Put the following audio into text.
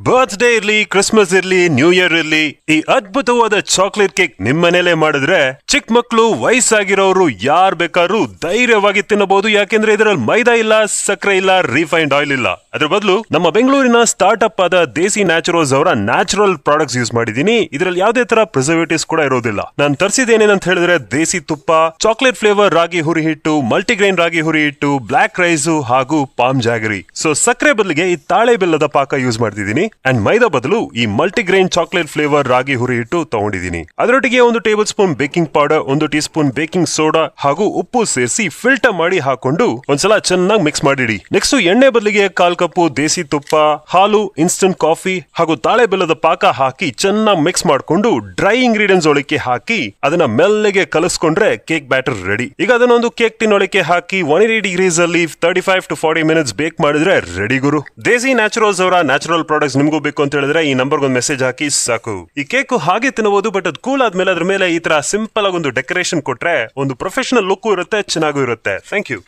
Birthday ಇರ್ಲಿ, Christmas ಇರ್ಲಿ, new year ಇರ್ಲಿ, ಈ ಅದ್ಭುತವಾದ ಚಾಕ್ಲೇಟ್ ಕೇಕ್ ನಿಮ್ಮನೇಲೆ ಮಾಡಿದ್ರೆ ಚಿಕ್ಕ ಮಕ್ಕಳು, ವಯಸ್ಸಾಗಿರೋರು ಯಾರ್ ಬೇಕಾದ್ರೂ ಧೈರ್ಯವಾಗಿ ತಿನ್ನಬಹುದು. ಯಾಕೆಂದ್ರೆ ಇದರಲ್ಲಿ ಮೈದಾ ಇಲ್ಲ, ಸಕ್ಕರೆ ಇಲ್ಲ, ರಿಫೈನ್ಡ್ ಆಯಿಲ್ ಇಲ್ಲ. ಅದ್ರ ಬದಲು ನಮ್ಮ ಬೆಂಗಳೂರಿನ ಸ್ಟಾರ್ಟ್ ಅಪ್ ಆದ ದೇಸಿ ನ್ಯಾಚುರಲ್ಸ್ ಅವರ ನ್ಯಾಚುರಲ್ ಪ್ರಾಡಕ್ಟ್ಸ್ ಯೂಸ್ ಮಾಡಿದೀನಿ. ಇದರಲ್ಲಿ ಯಾವುದೇ ತರ ಪ್ರಿಸರ್ವೇಟಿವ್ಸ್ ಕೂಡ ಇರೋದಿಲ್ಲ. ನಾನು ತರಿಸಿದೇನೇನಂತ ಹೇಳಿದ್ರೆ ದೇಸಿ ತುಪ್ಪ, ಚಾಕ್ಲೇಟ್ ಫ್ಲೇವರ್ ರಾಗಿ ಹುರಿ ಹಿಟ್ಟು, ಮಲ್ಟಿಗ್ರೈನ್ ರಾಗಿ ಹುರಿ ಹಿಟ್ಟು, ಬ್ಲಾಕ್ ರೈಸ್ ಹಾಗೂ ಪಾಮ್ ಜಾಗರಿ. ಸೊ ಸಕ್ಕರೆ ಬದಲಿಗೆ ಈ ತಾಳೆ ಬೆಲ್ಲದ ಪಾಕ ಯೂಸ್ ಮಾಡ್ತಿದ್ದೀನಿ. ಅಂಡ್ ಮೈದಾ ಬದಲು ಈ ಮಲ್ಟಿಗ್ರೈನ್ ಚಾಕ್ಲೇಟ್ ಫ್ಲೇವರ್ ರಾಗಿ ಹುರಿ ಹಿಟ್ಟು ತಗೊಂಡಿದ್ದೀನಿ. ಅದರೊಟ್ಟಿಗೆ 1 table spoon baking powder, 1 tea spoon baking soda ಹಾಗೂ ಉಪ್ಪು ಸೇರಿಸಿ ಫಿಲ್ಟರ್ ಮಾಡಿ ಹಾಕೊಂಡು ಒಂದ್ಸಲ ಚೆನ್ನಾಗಿ ಮಿಕ್ಸ್ ಮಾಡಿಡಿ. ನೆಕ್ಸ್ಟ್ ಎಣ್ಣೆ ಬದಲಿಗೆ 1/4 ಕಪ್ ದೇಸಿ ತುಪ್ಪ, ಹಾಲು, ಇನ್ಸ್ಟಂಟ್ ಕಾಫಿ ಹಾಗೂ ತಾಳೆ ಬೆಲ್ಲದ ಪಾಕ ಹಾಕಿ ಚೆನ್ನಾಗಿ ಮಿಕ್ಸ್ ಮಾಡಿಕೊಂಡು ಡ್ರೈ ಇಂಗ್ರೀಡಿಯೆಂಟ್ಸ್ ಒಳಕ್ಕೆ ಹಾಕಿ ಅದನ್ನ ಮೆಲ್ಲಗೆ ಕಲಿಸ್ಕೊಂಡ್ರೆ ಕೇಕ್ ಬ್ಯಾಟರ್ ರೆಡಿ. ಈಗ ಅದನ್ನೊಂದು ಕೇಕ್ ಟಿನ್ ಒಳಕ್ಕೆ ಹಾಕಿ 180 ಡಿಗ್ರೀಸ್ ಅಲ್ಲಿ 35 to 40 ಮಿನಿಟ್ಸ್ ಬೇಕ್ ಮಾಡಿದ್ರೆ ರೆಡಿ ಗುರು. ದೇಸಿ ನ್ಯಾಚುರಲ್ಸ್ ಅವರ ನ್ಯಾಚುರಲ್ ಪ್ರಾಡಕ್ಟ್ಸ್ ನಿಮಗೂ ಬೇಕು ಅಂತ ಹೇಳಿದ್ರೆ ಈ ನಂಬರ್ಗೆ ಒಂದು ಮೆಸೇಜ್ ಹಾಕಿ ಸಾಕು. ಈ ಕೇಕ್ ಹಾಗೆ ತಿನ್ನಬಹುದು, ಬಟ್ ಅದು ಕೂಲ್ ಆದ್ಮೇಲೆ ಅದ್ರ ಮೇಲೆ ಈ ತರ ಸಿಂಪಲ್ ಆಗಿ ಒಂದು ಡೆಕೋರೇಷನ್ ಕೊಟ್ರೆ ಒಂದು ಪ್ರೊಫೆಷನಲ್ ಲುಕ್ ಇರುತ್ತೆ, ಚೆನ್ನಾಗೂ ಇರುತ್ತೆ. Thank you.